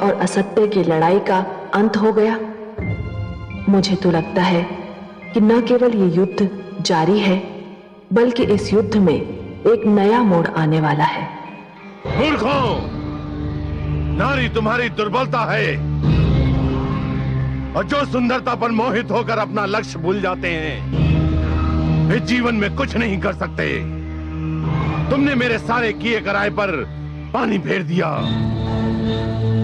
और असत्य की लड़ाई का अंत हो गया। मुझे तो लगता है कि न केवल ये युद्ध जारी है, बल्कि इस युद्ध में एक नया मोड़ आने वाला है। मूर्खों, नारी तुम्हारी दुर्बलता है, और जो सुंदरता पर मोहित होकर अपना लक्ष्य भूल जाते हैं, वे जीवन में कुछ नहीं कर सकते। तुमने मेरे सारे किए कराए पर पानी फेर दिया।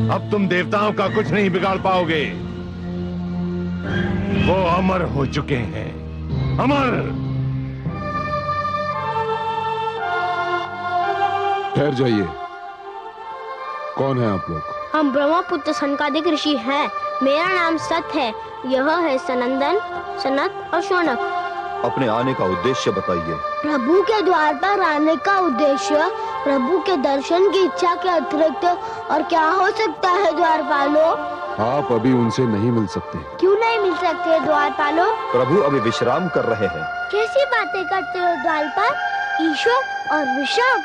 अब तुम देवताओं का कुछ नहीं बिगाड़ पाओगे। वो अमर हो चुके हैं, अमर। ठहर जाइए। कौन है आप लोग? हम ब्रह्मपुत्र सनकादिक ऋषि हैं। मेरा नाम सत है। यह है सनंदन, सनत और शौनक। अपने आने का उद्देश्य बताइए। प्रभु के द्वार पर आने का उद्देश्य प्रभु के दर्शन की इच्छा के अतिरिक्त और क्या हो सकता है द्वारपालों? आप अभी उनसे नहीं मिल सकते। क्यों नहीं मिल सकते द्वारपालों? प्रभु अभी विश्राम कर रहे हैं। कैसी बातें करते हो द्वारपाल? ईश्वर और विश्राम?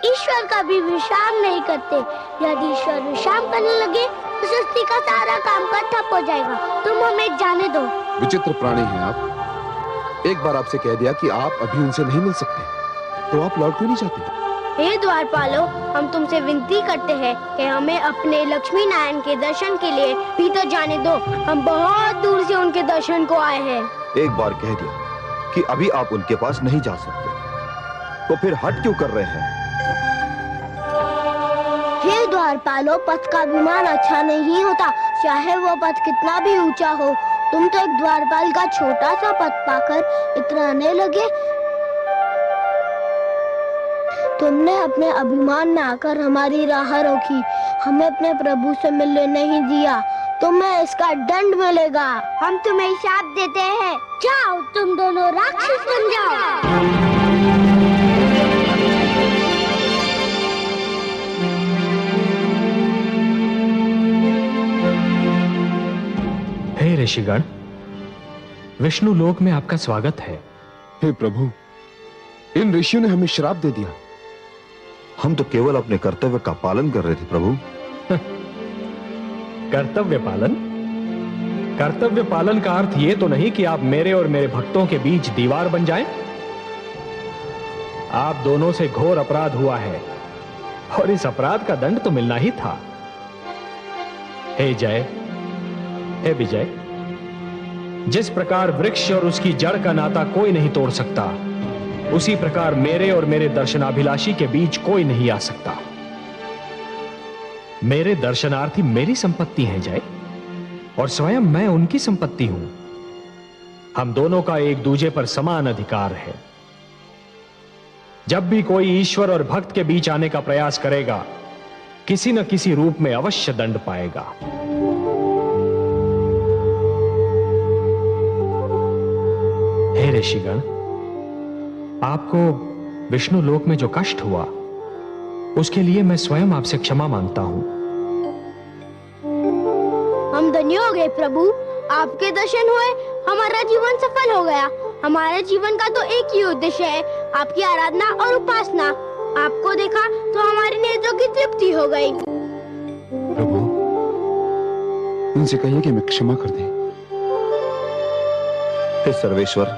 ईश्वर कभी विश्राम नहीं करते। यदि ईश्वर विश्राम करने लगे तो सृष्टि का सारा काम ठप हो जाएगा। तुम हमें जाने दो। विचित्र प्राणी हैं आप। एक बार आपसे कह दिया कि आप अभी उनसे नहीं मिल सकते, तो आप लौट क्यों नहीं जाते? हे द्वारपालों, हम तुमसे विनती करते हैं कि हमें अपने लक्ष्मी नारायण के दर्शन के लिए भीतर जाने दो। हम बहुत दूर से उनके दर्शन को आए हैं। एक बार कह दिया कि अभी आप उनके पास नहीं जा सकते, तो फिर हट क्यों कर रहे हैं? हे द्वारपालों, पथ का विमान अच्छा नहीं होता, चाहे वो पथ कितना भी ऊंचा हो। तुम तो एक द्वारपाल का छोटा सा पथ पाकर इतराने लगे। तुमने अपने अभिमान में आकर हमारी राह रोकी, हमें अपने प्रभु से मिलने नहीं दिया। तुम्हें इसका दंड मिलेगा। हम तुम्हें शाप देते हैं। जाओ, तुम दोनों राक्षस बन जाओ। हे ऋषिगण, विष्णु लोक में आपका स्वागत है। हे प्रभु, इन ऋषियों ने हमें श्राप दे दिया। हम तो केवल अपने कर्तव्य का पालन कर रहे थे प्रभु। कर्तव्य पालन? कर्तव्य पालन का अर्थ यह तो नहीं कि आप मेरे और मेरे भक्तों के बीच दीवार बन जाएं। आप दोनों से घोर अपराध हुआ है और इस अपराध का दंड तो मिलना ही था। हे जय, हे विजय, जिस प्रकार वृक्ष और उसकी जड़ का नाता कोई नहीं तोड़ सकता, उसी प्रकार मेरे और मेरे दर्शनाभिलाषी के बीच कोई नहीं आ सकता। मेरे दर्शनार्थी मेरी संपत्ति हैं जय, और स्वयं मैं उनकी संपत्ति हूं। हम दोनों का एक दूजे पर समान अधिकार है। जब भी कोई ईश्वर और भक्त के बीच आने का प्रयास करेगा, किसी न किसी रूप में अवश्य दंड पाएगा। हे ऋषिगण, आपको विष्णु लोक में जो कष्ट हुआ, उसके लिए मैं स्वयं आपसे क्षमा मांगता हूं। हम धन्य हो गए प्रभु, आपके दर्शन हुए, हमारा जीवन सफल हो गया। हमारे जीवन का तो एक ही उद्देश्य है, आपकी आराधना और उपासना। आपको देखा तो हमारी नेत्रों की तृप्ति हो गई। प्रभु, उनसे कहिए कि हमें क्षमा कर दें। हे सर्वेश्वर,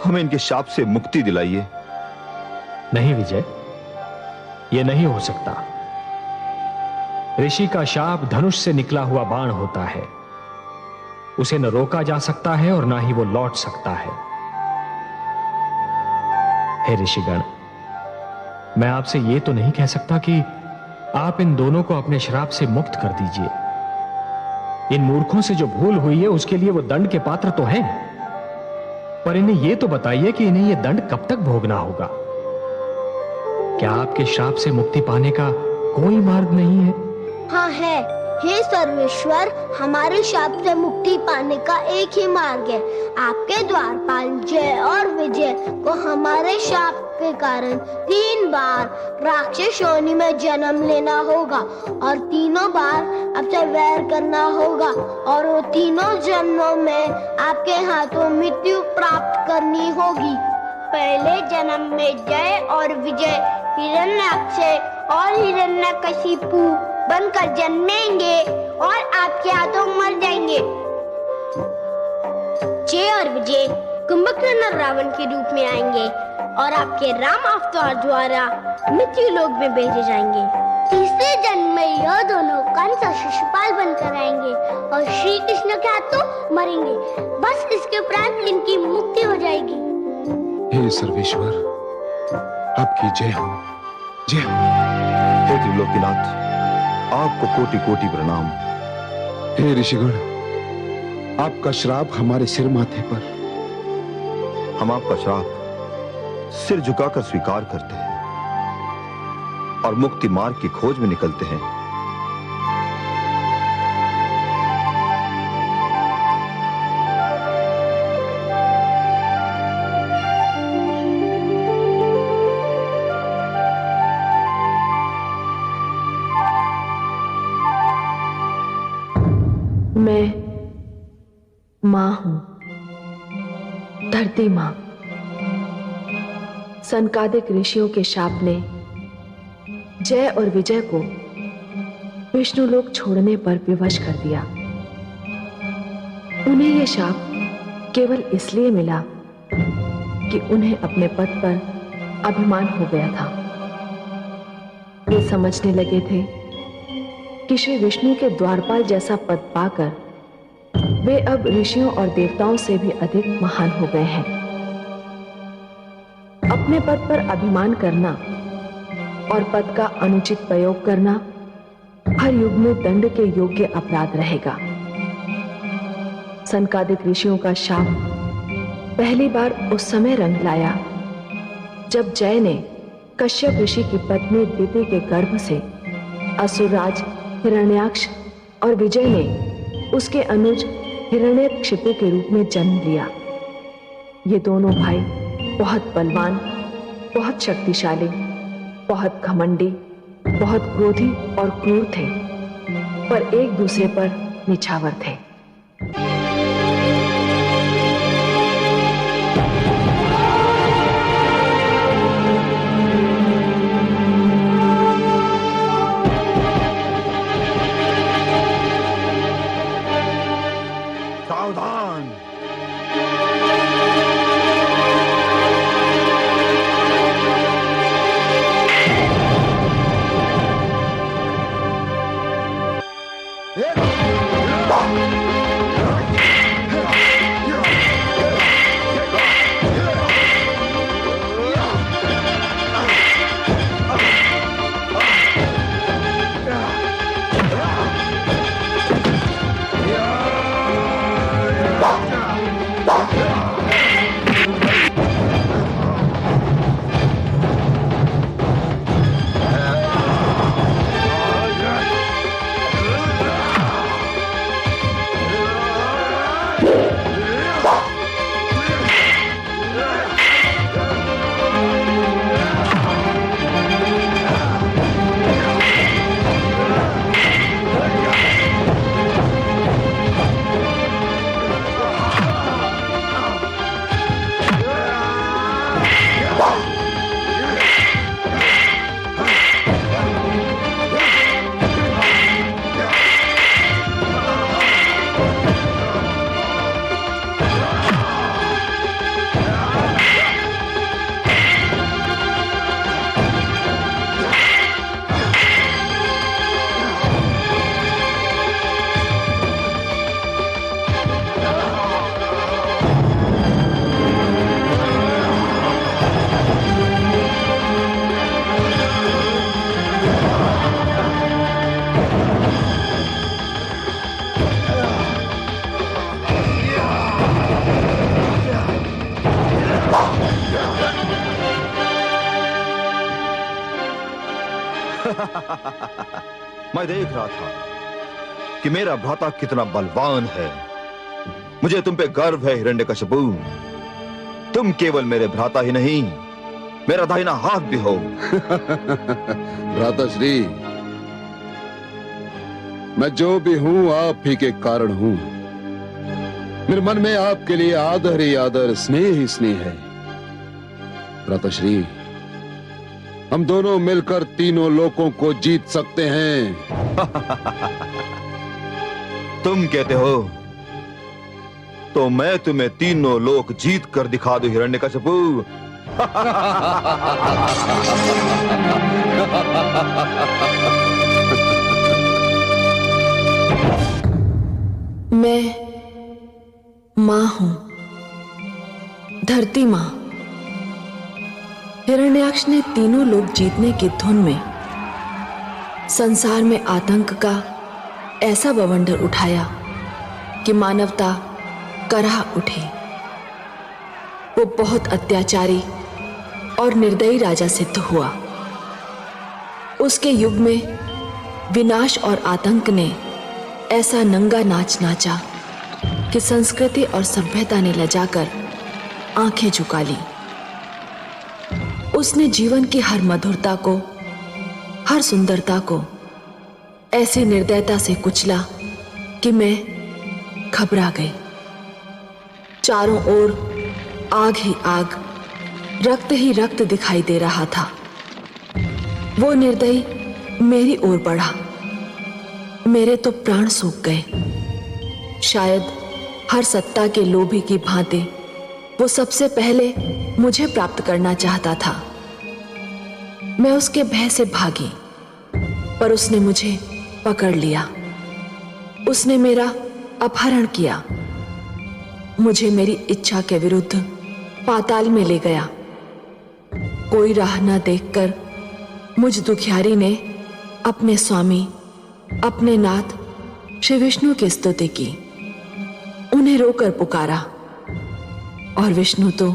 हमें इनके शाप से मुक्ति दिलाइए। नहीं विजय, यह नहीं हो सकता। ऋषि का शाप धनुष से निकला हुआ बाण होता है। उसे न रोका जा सकता है और ना ही वो लौट सकता है। हे ऋषिगण, मैं आपसे यह तो नहीं कह सकता कि आप इन दोनों को अपने श्राप से मुक्त कर दीजिए। इन मूर्खों से जो भूल हुई है उसके लिए वो दंड के पात्र तो हैं, पर इन्हें यह तो बताइए कि इन्हें यह दंड कब तक भोगना होगा। क्या आपके श्राप से मुक्ति पाने का कोई मार्ग नहीं है? हाँ है। हे सर्वेश्वर, हमारे शाप से मुक्ति पाने का एक ही मार्ग है। आपके द्वारपाल जय और विजय को हमारे शाप के कारण 3 बार राक्षस योनि में जन्म लेना होगा और तीनों बार आपसे वैर करना होगा, और वो तीनों जन्मों में आपके हाथों मृत्यु प्राप्त करनी होगी। पहले जन्म में जय और विजय हिरण्याक्ष और हिरण्यकशिपु बनकर जन्मेंगे और आपके हाथों मर जाएंगे। जय और विजय कुंभकर्ण और रावण के रूप में आएंगे और आपके राम अवतार द्वारा मृत्यु लोक में भेजे जाएंगे। तीसरे जन्म में यह दोनों कंस और शिशुपाल बनकर आएंगे और श्री कृष्ण के हाथों मरेंगे। बस इसके उपरांत इनकी मुक्ति हो जाएगी। हे सर्वेश्वर, आपकी जय हो, जय हो। हे त्रिलोकीनाथ, आपको कोटि कोटि प्रणाम। हे ऋषिगण, आपका श्राप हमारे सिर माथे पर। हम आपका श्राप सिर झुकाकर स्वीकार करते हैं और मुक्ति मार्ग की खोज में निकलते हैं। मैं मां हूं, धरती मां। सनकादिक ऋषियों के शाप ने जय और विजय को विष्णुलोक छोड़ने पर विवश कर दिया। उन्हें यह शाप केवल इसलिए मिला कि उन्हें अपने पद पर अभिमान हो गया था। वे समझने लगे थे कि श्री विष्णु के द्वारपाल जैसा पद पाकर वे अब ऋषियों और देवताओं से भी अधिक महान हो गए हैं। अपने पद पर अभिमान करना और पद का अनुचित प्रयोग करना हर युग में दंड के योग्य अपराध रहेगा। सनकादिक ऋषियों का शाप पहली बार उस समय रंग लाया जब जय ने कश्यप ऋषि की पत्नी दिति के गर्भ से असुरराज हिरण्याक्ष और विजय ने उसके अनुज हिरण्यकशिपु के रूप में जन्म लिया। ये दोनों भाई बहुत बलवान, बहुत शक्तिशाली, बहुत घमंडी, बहुत क्रोधी और क्रूर थे, पर एक दूसरे पर निछावर थे। सावधान! मैं देख रहा था कि मेरा भ्राता कितना बलवान है। मुझे तुम पे गर्व है हिरण्यकशिपु। तुम केवल मेरे भ्राता ही नहीं, मेरा दाहिना हाथ भी हो। भ्राताश्री, मैं जो भी हूं आप ही के कारण हूं। मेरे मन में आपके लिए आदर ही आदर, स्नेह ही स्नेह है। भ्राताश्री, हम दोनों मिलकर तीनों लोकों को जीत सकते हैं। तुम कहते हो तो मैं तुम्हें तीनों लोक जीत कर दिखा दूं हिरण्यकशिपु। मैं मां हूं, धरती मां। हिरण्याक्ष ने तीनों लोग जीतने की धुन में संसार में आतंक का ऐसा बवंडर उठाया कि मानवता कराह उठी। वो बहुत अत्याचारी और निर्दयी राजा सिद्ध हुआ। उसके युग में विनाश और आतंक ने ऐसा नंगा नाच नाचा कि संस्कृति और सभ्यता ने लजाकर आंखें झुका ली। उसने जीवन की हर मधुरता को, हर सुंदरता को ऐसी निर्दयता से कुचला कि मैं घबरा गई। चारों ओर आग ही आग, रक्त ही रक्त दिखाई दे रहा था। वो निर्दयी मेरी ओर बढ़ा। मेरे तो प्राण सूख गए। शायद हर सत्ता के लोभी की भांति वो सबसे पहले मुझे प्राप्त करना चाहता था। मैं उसके भय से भागी, पर उसने मुझे पकड़ लिया। उसने मेरा अपहरण किया, मुझे मेरी इच्छा के विरुद्ध पाताल में ले गया। कोई राह न देखकर मुझ दुखियारी ने अपने स्वामी, अपने नाथ श्री विष्णु की स्तुति की। उन्हें रोकर पुकारा, और विष्णु तो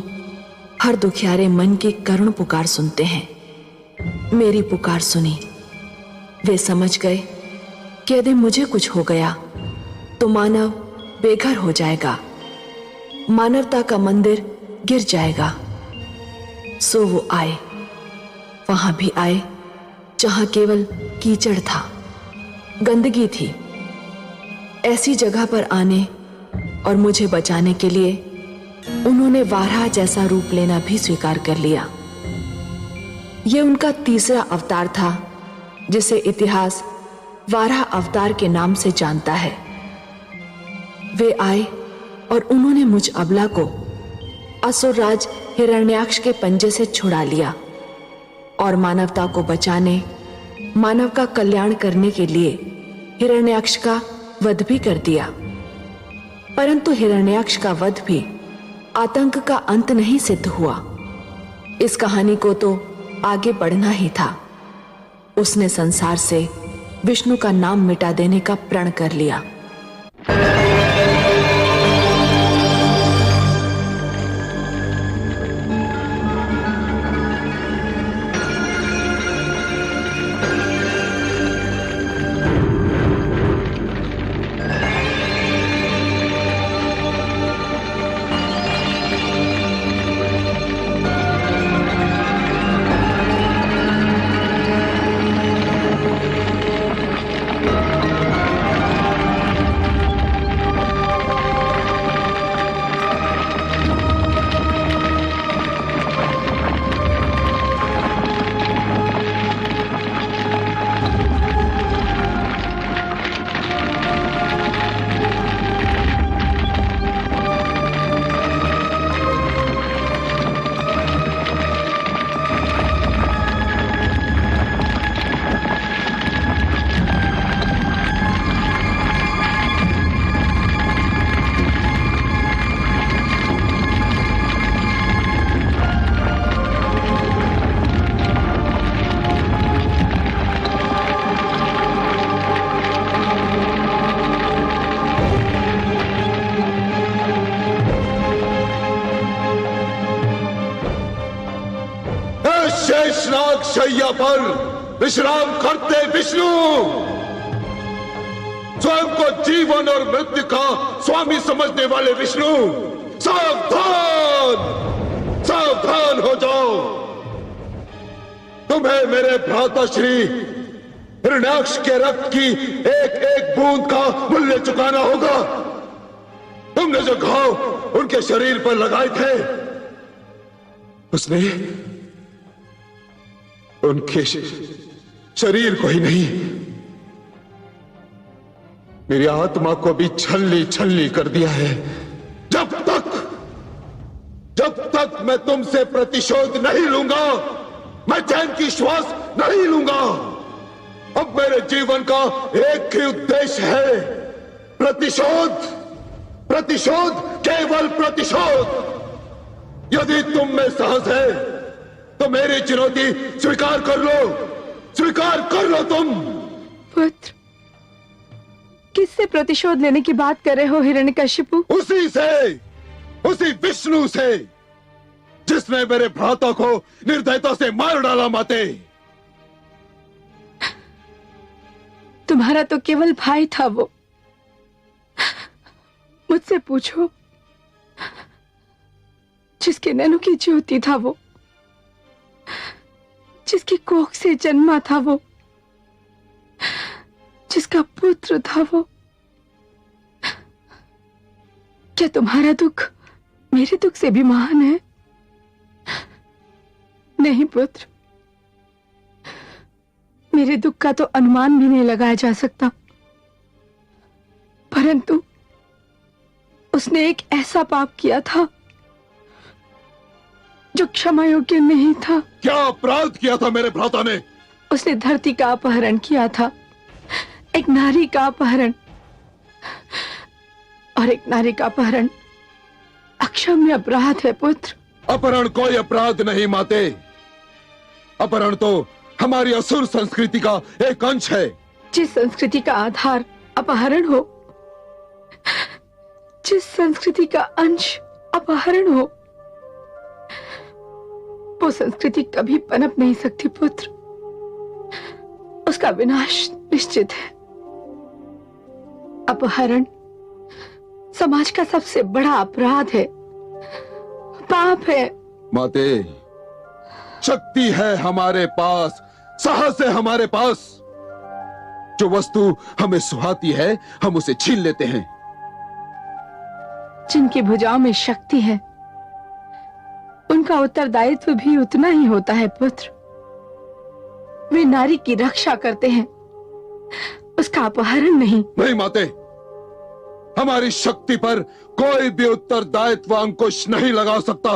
हर दुखियारे मन की करुण पुकार सुनते हैं। मेरी पुकार सुनी। वे समझ गए कि यदि मुझे कुछ हो गया तो मानव बेघर हो जाएगा, मानवता का मंदिर गिर जाएगा। सो वो आए। वहां भी आए जहां केवल कीचड़ था, गंदगी थी। ऐसी जगह पर आने और मुझे बचाने के लिए उन्होंने वाराह जैसा रूप लेना भी स्वीकार कर लिया। यह उनका तीसरा अवतार था, जिसे इतिहास वाराह अवतार के नाम से जानता है। वे आए और उन्होंने मुझ अबला को असुरराज हिरण्याक्ष के पंजे से छुड़ा लिया और मानवता को बचाने, मानव का कल्याण करने के लिए हिरण्याक्ष का वध भी कर दिया। परंतु हिरण्याक्ष का वध भी आतंक का अंत नहीं सिद्ध हुआ। इस कहानी को तो आगे बढ़ना ही था। उसने संसार से विष्णु का नाम मिटा देने का प्रण कर लिया। शेषनाग शैया पर विश्राम करते विष्णु, स्वयं को जीवन और मृत्यु का स्वामी समझने वाले विष्णु, सावधान सावधान हो जाओ। तुम्हें मेरे भ्राता श्री हिरण्याक्ष के रक्त की एक एक बूंद का मूल्य चुकाना होगा। तुमने जो घाव उनके शरीर पर लगाए थे, उसने उनके शरीर को ही नहीं मेरी आत्मा को भी छलनी छलनी कर दिया है। जब तक मैं तुमसे प्रतिशोध नहीं लूंगा, मैं चैन की श्वास नहीं लूंगा। अब मेरे जीवन का एक ही उद्देश्य है, प्रतिशोध, प्रतिशोध, केवल प्रतिशोध। यदि तुम में साहस है तो मेरी चुनौती स्वीकार कर लो, स्वीकार कर लो तुम। पुत्र, किससे प्रतिशोध लेने की बात कर रहे हो हिरण्यकशिपु? उसी से, उसी विष्णु से जिसने मेरे भ्राता को निर्दयता से मार डाला। माते, तुम्हारा तो केवल भाई था वो। मुझसे पूछो, जिसके नैनों की ज्योति था वो, जिसकी कोख से जन्मा था वो, जिसका पुत्र था वो। क्या तुम्हारा दुख मेरे दुख से भी महान है? नहीं पुत्र, मेरे दुख का तो अनुमान भी नहीं लगाया जा सकता, परंतु उसने एक ऐसा पाप किया था जो क्षमा योग्य नहीं था। क्या अपराध किया था मेरे भ्राता ने? उसने धरती का अपहरण किया था, एक नारी का अपहरण, और एक नारी का अपहरण अक्षम्य अपराध है पुत्र। अपहरण कोई अपराध नहीं माते, अपहरण तो हमारी असुर संस्कृति का एक अंश है। जिस संस्कृति का आधार अपहरण हो, जिस संस्कृति का अंश अपहरण हो, वो संस्कृति कभी पनप नहीं सकती पुत्र। उसका विनाश निश्चित है। अपहरण समाज का सबसे बड़ा अपराध है, पाप है। माते, शक्ति है हमारे पास, साहस है हमारे पास। जो वस्तु हमें सुहाती है हम उसे छीन लेते हैं। जिनकी भुजाओं में शक्ति है उनका उत्तरदायित्व भी उतना ही होता है पुत्र। वे नारी की रक्षा करते हैं, उसका अपहरण नहीं। नहीं माते, हमारी शक्ति पर कोई भी उत्तरदायित्व अंकुश नहीं लगा सकता।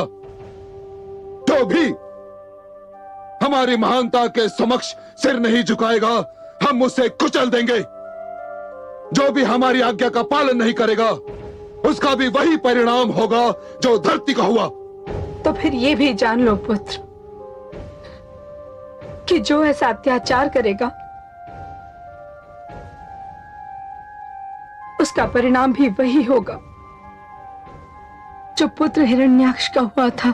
जो भी हमारी महानता के समक्ष सिर नहीं झुकाएगा हम उसे कुचल देंगे। जो भी हमारी आज्ञा का पालन नहीं करेगा उसका भी वही परिणाम होगा जो धरती का हुआ। तो फिर ये भी जान लो पुत्र कि जो ऐसा अत्याचार करेगा उसका परिणाम भी वही होगा जो पुत्र हिरण्याक्ष का हुआ था।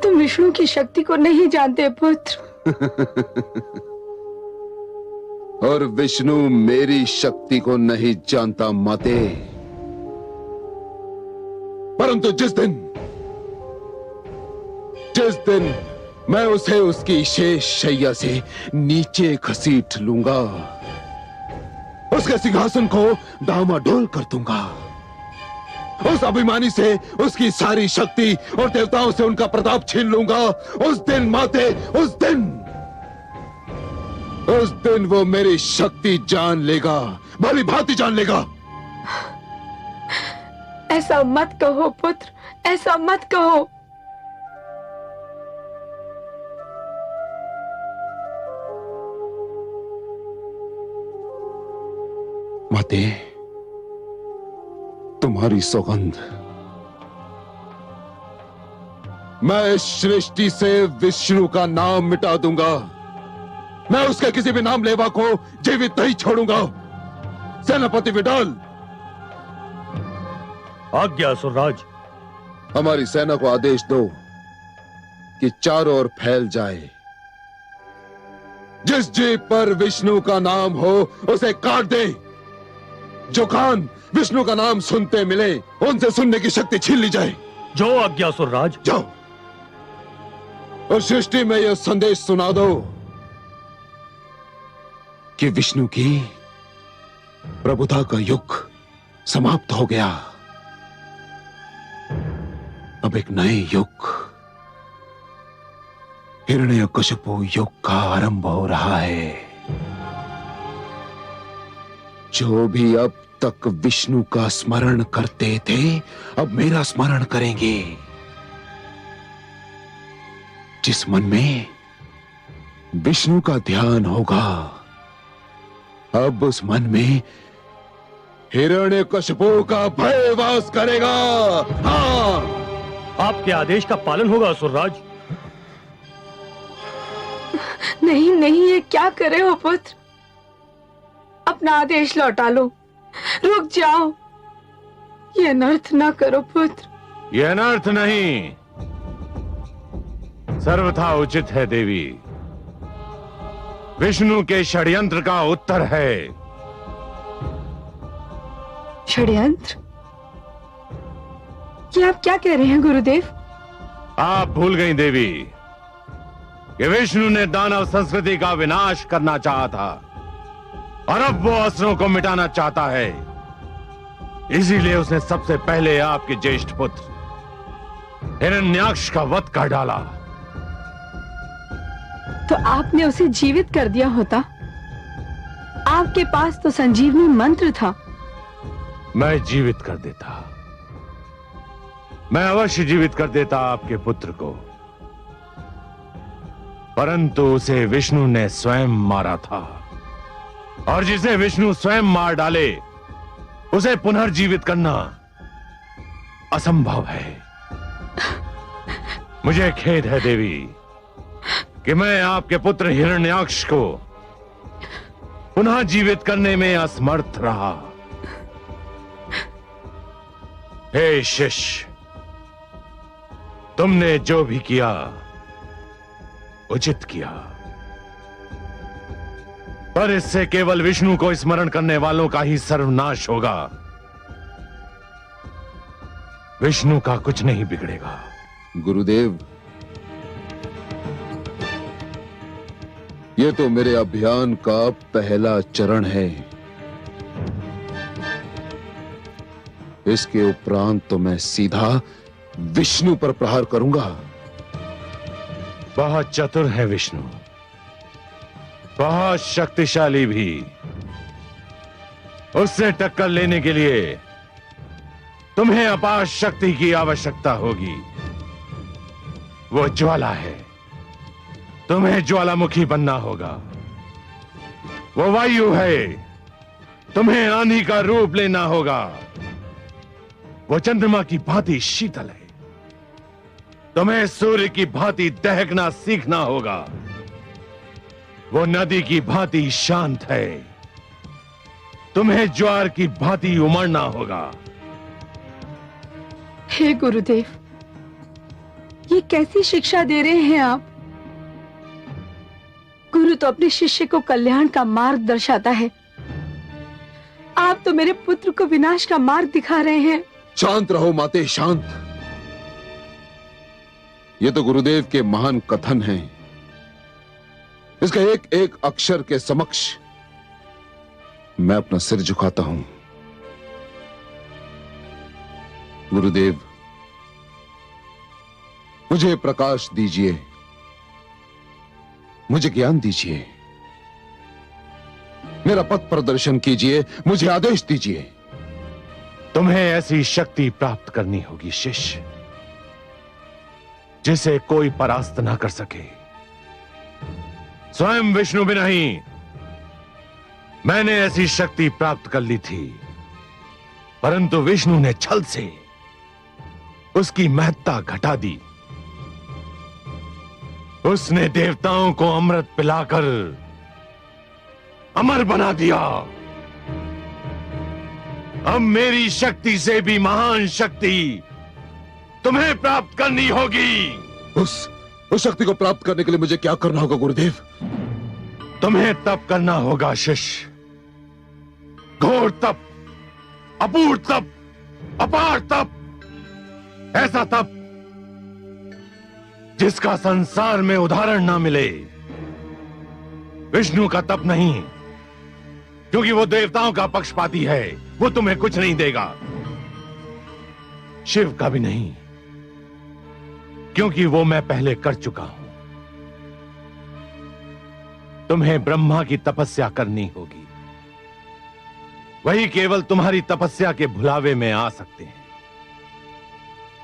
तुम विष्णु की शक्ति को नहीं जानते पुत्र। और विष्णु मेरी शक्ति को नहीं जानता माते। परंतु जिस दिन मैं उसे उसकी शेष शैया से नीचे घसीट लूंगा, उसके सिंहासन को डामाडोल कर दूंगा, उस अभिमानी से उसकी सारी शक्ति और देवताओं से उनका प्रताप छीन लूंगा। उस दिन माते, उस दिन वो मेरी शक्ति जान लेगा, भली भांति जान लेगा। ऐसा मत कहो पुत्र, ऐसा मत कहो। माते, तुम्हारी सौगंध, मैं इस सृष्टि से विष्णु का नाम मिटा दूंगा। मैं उसके किसी भी नाम लेवा को जीवित नहीं छोड़ूंगा। सेनापति विडाल, आज्ञा असुरराज। हमारी सेना को आदेश दो कि चारों ओर फैल जाए। जिस जीव पर विष्णु का नाम हो उसे काट दे। जो कान विष्णु का नाम सुनते मिले उनसे सुनने की शक्ति छीन ली जाए। जो आज्ञा असुरराज। जाओ और सृष्टि में यह संदेश सुना दो कि विष्णु की प्रभुता का युग समाप्त हो गया। अब एक नए युग, हिरण्यकशिपु युग का आरंभ हो रहा है। जो भी अब तक विष्णु का स्मरण करते थे अब मेरा स्मरण करेंगे। जिस मन में विष्णु का ध्यान होगा अब उस मन में हिरण्यकशिपु का भय वास करेगा। हाँ, आपके आदेश का पालन होगा असुरराज। नहीं नहीं, ये क्या करे हो पुत्र? अपना आदेश लौटा लो, रुक जाओ। ये अनर्थ ना करो पुत्र। यह अनर्थ नहीं, सर्वथा उचित है देवी। विष्णु के षड्यंत्र का उत्तर है। षड्यंत्र? ये आप क्या कह रहे हैं गुरुदेव? आप भूल गई देवी कि विष्णु ने दानव संस्कृति का विनाश करना चाहा था और अब वो असुरों को मिटाना चाहता है। इसीलिए उसने सबसे पहले आपके ज्येष्ठ पुत्र हिरण्याक्ष का वध कर डाला। तो आपने उसे जीवित कर दिया होता। आपके पास तो संजीवनी मंत्र था। मैं जीवित कर देता, मैं अवश्य जीवित कर देता आपके पुत्र को, परंतु उसे विष्णु ने स्वयं मारा था और जिसे विष्णु स्वयं मार डाले उसे पुनर्जीवित करना असंभव है। मुझे खेद है देवी कि मैं आपके पुत्र हिरण्याक्ष को पुनः जीवित करने में असमर्थ रहा। हे शिष्य, तुमने जो भी किया उचित किया, पर इससे केवल विष्णु को स्मरण करने वालों का ही सर्वनाश होगा। विष्णु का कुछ नहीं बिगड़ेगा। गुरुदेव, ये तो मेरे अभियान का पहला चरण है। इसके उपरांत तो मैं सीधा विष्णु पर प्रहार करूंगा। बहुत चतुर है विष्णु, बहुत शक्तिशाली भी। उससे टक्कर लेने के लिए तुम्हें अपार शक्ति की आवश्यकता होगी। वो ज्वाला है, तुम्हें ज्वालामुखी बनना होगा। वो वायु है, तुम्हें आंधी का रूप लेना होगा। वो चंद्रमा की भांति शीतल है, तुम्हें सूर्य की भांति दहकना सीखना होगा। वो नदी की भांति शांत है, तुम्हें ज्वार की भांति उमड़ना होगा। हे गुरुदेव, ये कैसी शिक्षा दे रहे हैं आप? गुरु तो अपने शिष्य को कल्याण का मार्ग दर्शाता है। आप तो मेरे पुत्र को विनाश का मार्ग दिखा रहे हैं। शांत रहो माते, शांत। ये तो गुरुदेव के महान कथन हैं। इसका एक एक अक्षर के समक्ष मैं अपना सिर झुकाता हूं। गुरुदेव, मुझे प्रकाश दीजिए, मुझे ज्ञान दीजिए, मेरा पथ प्रदर्शन कीजिए, मुझे आदेश दीजिए। तुम्हें ऐसी शक्ति प्राप्त करनी होगी शिष्य, जिसे कोई परास्त ना कर सके। स्वयं विष्णु भी नहीं, मैंने ऐसी शक्ति प्राप्त कर ली थी, परंतु विष्णु ने छल से उसकी महत्ता घटा दी। उसने देवताओं को अमृत पिलाकर अमर बना दिया। अब मेरी शक्ति से भी महान शक्ति तुम्हें प्राप्त करनी होगी। उस शक्ति को प्राप्त करने के लिए मुझे क्या करना होगा गुरुदेव? तुम्हें तप करना होगा शिष्य, घोर तप, अपूर्व तप, अपार तप, ऐसा तप जिसका संसार में उदाहरण ना मिले। विष्णु का तप नहीं, क्योंकि वो देवताओं का पक्षपाती है, वो तुम्हें कुछ नहीं देगा। शिव का भी नहीं, क्योंकि वो मैं पहले कर चुका हूं। तुम्हें ब्रह्मा की तपस्या करनी होगी, वही केवल तुम्हारी तपस्या के भुलावे में आ सकते हैं।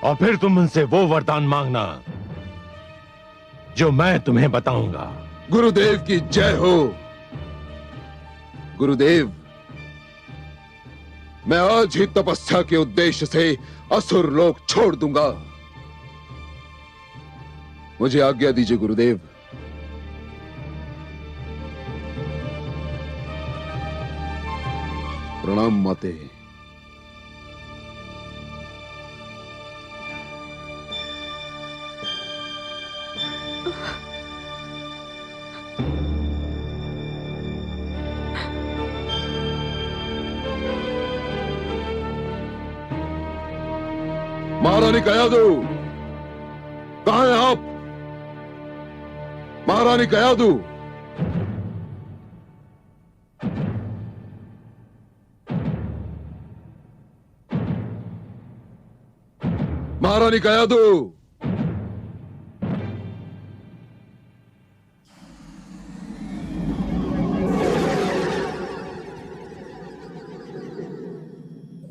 और फिर तुम उनसे वो वरदान मांगना जो मैं तुम्हें बताऊंगा। गुरुदेव की जय हो। गुरुदेव, मैं आज ही तपस्या के उद्देश्य से असुर लोक छोड़ दूंगा। मुझे आज्ञा दीजिए गुरुदेव। प्रणाम माते। महारानी कयादू, कहां हैं आप? महारानी कयादू, महारानी कयादू।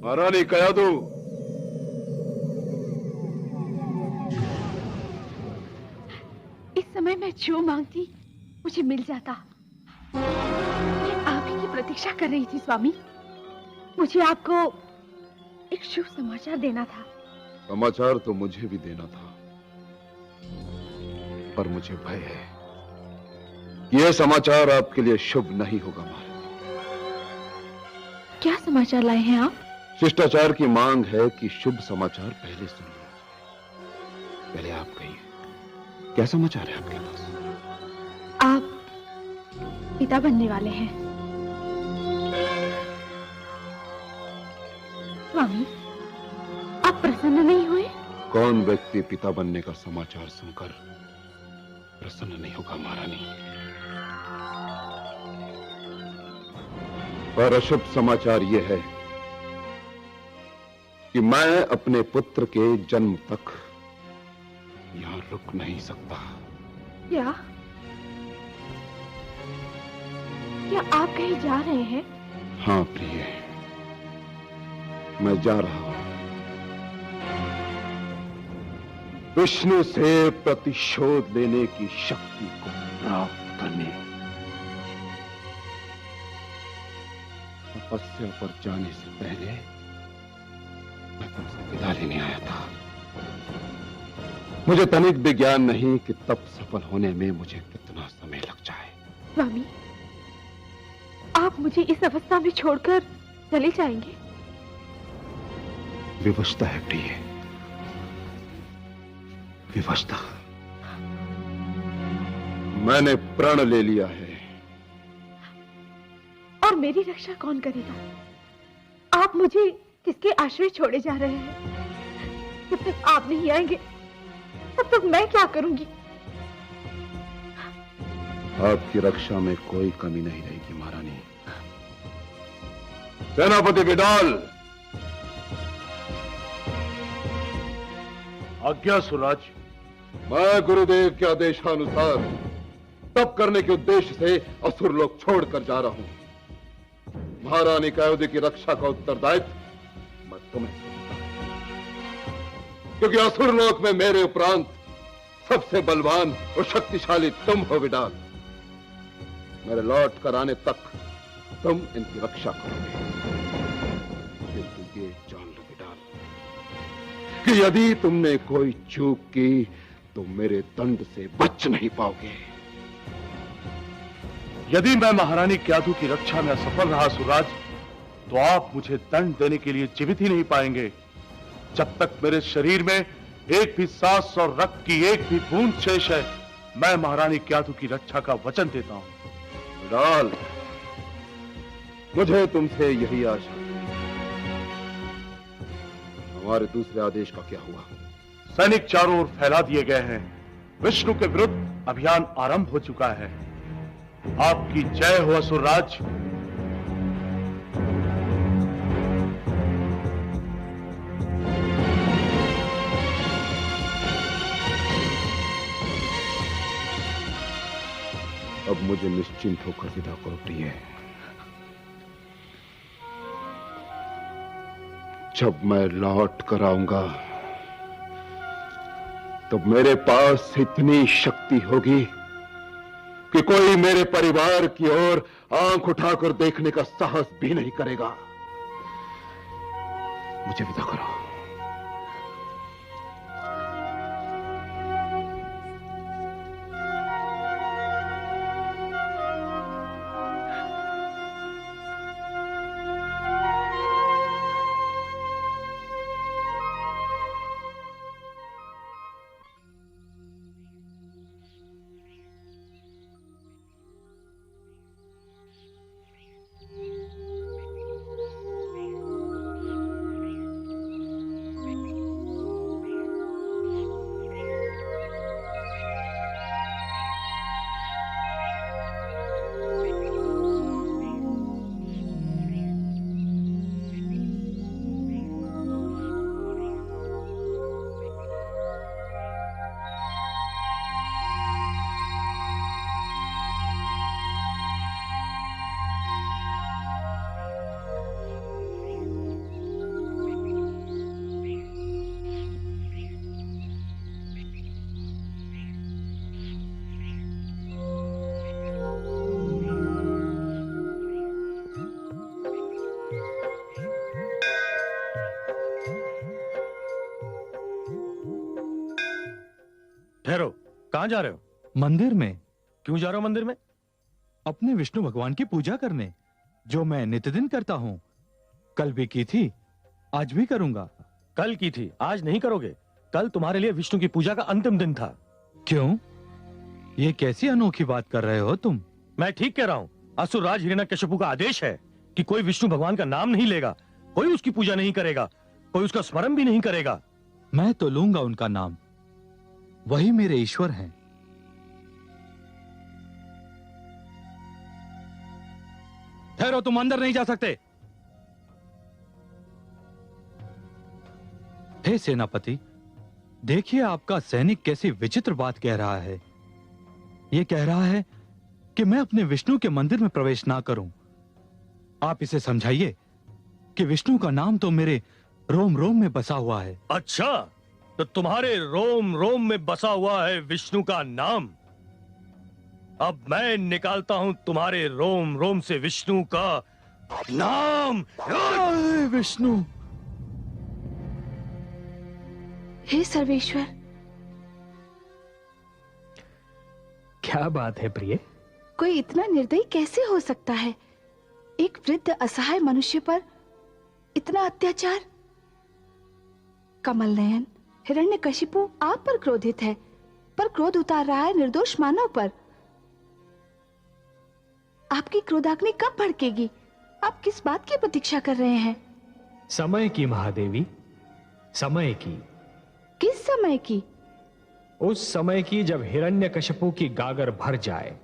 महारानी कयादू, इस समय मैं जो मांगती मुझे मिल जाता। मैं आप ही की प्रतीक्षा कर रही थी स्वामी। मुझे आपको एक शुभ समाचार देना था। समाचार तो मुझे भी देना था, पर मुझे भय है यह समाचार आपके लिए शुभ नहीं होगा। महारानी, क्या समाचार लाए हैं आप? शिष्टाचार की मांग है कि शुभ समाचार पहले सुन लिया जाए। पहले आप कहिए, क्या समाचार है आपके पास? आप पिता बनने वाले हैं। स्वामी, आप प्रसन्न नहीं हुए? कौन व्यक्ति पिता बनने का समाचार सुनकर प्रसन्न नहीं होगा महारानी? पर अशुभ समाचार यह है कि मैं अपने पुत्र के जन्म तक यहां रुक नहीं सकता। क्या आप कहीं जा रहे हैं? हाँ प्रिय, मैं जा रहा हूं विष्णु से प्रतिशोध लेने की शक्ति को प्राप्त करने। तपस्या पर जाने से पहले मैं तुमसे विदा लेने आया था। मुझे तनिक भी ज्ञान नहीं कि तप सफल होने में मुझे कितना समय लग जाए। स्वामी, आप मुझे इस अवस्था में छोड़कर चले जाएंगे? विवशता है प्रिय, विवशता। मैंने प्रण ले लिया है। और मेरी रक्षा कौन करेगा? आप मुझे किसके आश्रय छोड़े जा रहे हैं? जब तक आप नहीं आएंगे तब तक मैं क्या करूंगी? आपकी रक्षा में कोई कमी नहीं रहेगी महारानी। सेनापति विडाल, आज्ञा सुराज। मैं गुरुदेव के आदेशानुसार तप करने के उद्देश्य से असुर लोग छोड़कर जा रहा हूं। महारानी कयादू की रक्षा का उत्तरदायित्व मैं तुम्हें सौंपता हूं, क्योंकि असुर लोक में मेरे उपरांत सबसे बलवान और शक्तिशाली तुम हो विडाल। मेरे लौट कर आने तक तुम इनकी रक्षा करोगे। किंतु ये जान लो विडाल कि यदि तुमने कोई चूक की तो मेरे दंड से बच नहीं पाओगे। यदि मैं महारानी कयादू की रक्षा में असफल रहा सुराज, तो आप मुझे दंड देने के लिए जीवित ही नहीं पाएंगे। जब तक मेरे शरीर में एक भी सांस और रक्त की एक भी बूंद शेष है, मैं महारानी कयादू की रक्षा का वचन देता हूं। विडाल, मुझे तुमसे यही आशा। हमारे दूसरे आदेश का क्या हुआ? सैनिक चारों ओर फैला दिए गए हैं। विष्णु के विरुद्ध अभियान आरंभ हो चुका है। आपकी जय हो असुरराज। अब मुझे निश्चिंत होकर विदा करो प्रिय। जब मैं लौट कर आऊंगा तो मेरे पास इतनी शक्ति होगी कि कोई मेरे परिवार की ओर आंख उठाकर देखने का साहस भी नहीं करेगा। मुझे विदा करो। ठहरो, कहां जा रहे हो? मंदिर में। क्यों जा रहे हो मंदिर में? अपने विष्णु भगवान की पूजा करने, जो मैं नित्यदिन करता हूं। कल भी की थी, आज भी करूंगा। कल की थी, आज नहीं करोगे। कल तुम्हारे लिए विष्णु की पूजा का अंतिम दिन था। क्यों? ये कैसी अनोखी बात कर रहे हो तुम? मैं ठीक कह रहा हूं। असुरराज हिरण्यकशिपु का आदेश है कि कोई विष्णु भगवान का नाम नहीं लेगा, कोई उसकी पूजा नहीं करेगा, कोई उसका स्मरण भी नहीं करेगा। मैं तो लूंगा उनका नाम, वही मेरे ईश्वर हैं। ठहरो, तुम अंदर नहीं जा सकते। हे सेनापति, देखिए आपका सैनिक कैसी विचित्र बात कह रहा है। यह कह रहा है कि मैं अपने विष्णु के मंदिर में प्रवेश ना करूं। आप इसे समझाइए कि विष्णु का नाम तो मेरे रोम रोम में बसा हुआ है। अच्छा, तो तुम्हारे रोम रोम में बसा हुआ है विष्णु का नाम। अब मैं निकालता हूं तुम्हारे रोम रोम से विष्णु का नाम। विष्णु! हे सर्वेश्वर! क्या बात है प्रिय? कोई इतना निर्दयी कैसे हो सकता है? एक वृद्ध असहाय मनुष्य पर इतना अत्याचार। कमल नयन, हिरण्यकशिपु आप पर क्रोधित है, पर क्रोध उतार रहा है निर्दोष मानव पर। आपकी क्रोधाग्नि कब भड़केगी? आप किस बात की प्रतीक्षा कर रहे हैं? समय की महादेवी, समय की। किस समय की? उस समय की जब हिरण्यकशिपु की गागर भर जाए।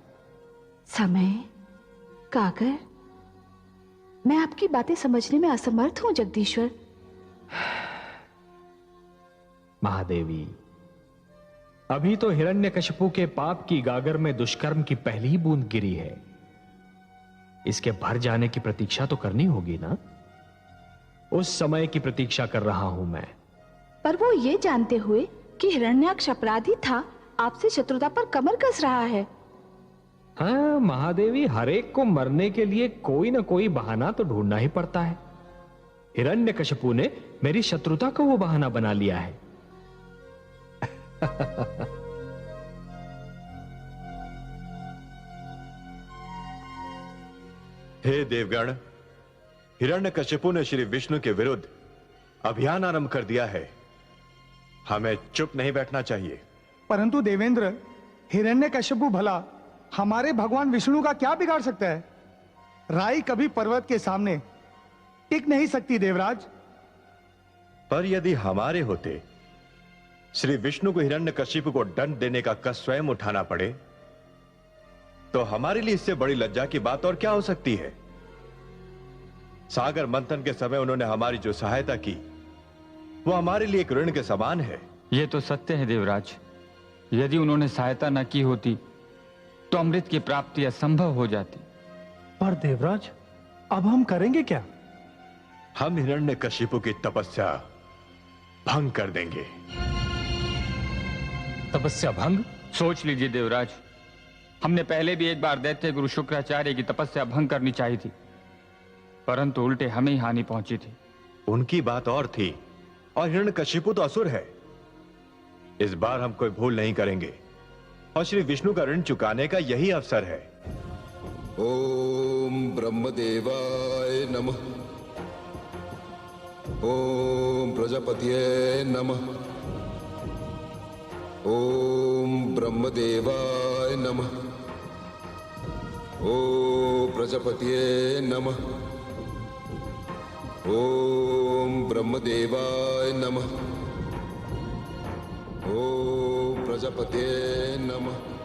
समय? गागर? मैं आपकी बातें समझने में असमर्थ हूं जगदीश्वर। महादेवी, अभी तो हिरण्यकशिपु के पाप की गागर में दुष्कर्म की पहली बूंद गिरी है। इसके भर जाने की प्रतीक्षा तो करनी होगी ना? उस समय की प्रतीक्षा कर रहा हूं मैं। पर वो ये जानते हुए कि हिरण्याक्ष अपराधी था, आपसे शत्रुता पर कमर कस रहा है। हाँ महादेवी, हर एक को मरने के लिए कोई ना कोई बहाना तो ढूंढना ही पड़ता है। हिरण्यकशिपु ने मेरी शत्रुता को वो बहाना बना लिया है। हे देवगण, हिरण्यकशिपु ने श्री विष्णु के विरुद्ध अभियान आरंभ कर दिया है। हमें चुप नहीं बैठना चाहिए। परंतु देवेंद्र, हिरण्यकशिपु भला हमारे भगवान विष्णु का क्या बिगाड़ सकता है? राई कभी पर्वत के सामने टिक नहीं सकती देवराज। पर यदि हमारे होते श्री विष्णु को हिरण्यकशिपु को दंड देने का कष्ट स्वयं उठाना पड़े, तो हमारे लिए इससे बड़ी लज्जा की बात और क्या हो सकती है? सागर मंथन के समय उन्होंने हमारी जो सहायता की, वो हमारे लिए एक ऋण के समान है। ये तो सत्य है देवराज। यदि उन्होंने सहायता न की होती तो अमृत की प्राप्ति असंभव हो जाती। पर देवराज, अब हम करेंगे क्या? हम हिरण्यकशिपु की तपस्या भंग कर देंगे। तपस्या भंग? सोच लीजिए देवराज, हमने पहले भी एक बार दैत्य गुरु शुक्राचार्य की तपस्या भंग करनी चाहिए थी, परंतु उल्टे हमें ही हानि पहुंची थी। उनकी बात और थी, और हिरण्यकशिपु तो असुर है। इस बार हम कोई भूल नहीं करेंगे, और श्री विष्णु का ऋण चुकाने का यही अवसर है। ओम ब्रह्मदेवाय नमः। ओम प्रजापतये नमः। ओम ब्रह्मदेवाय नमः। ओम प्रजापतये नमः। ओम ब्रह्मदेवाय नमः। ओम प्रजापतये नमः।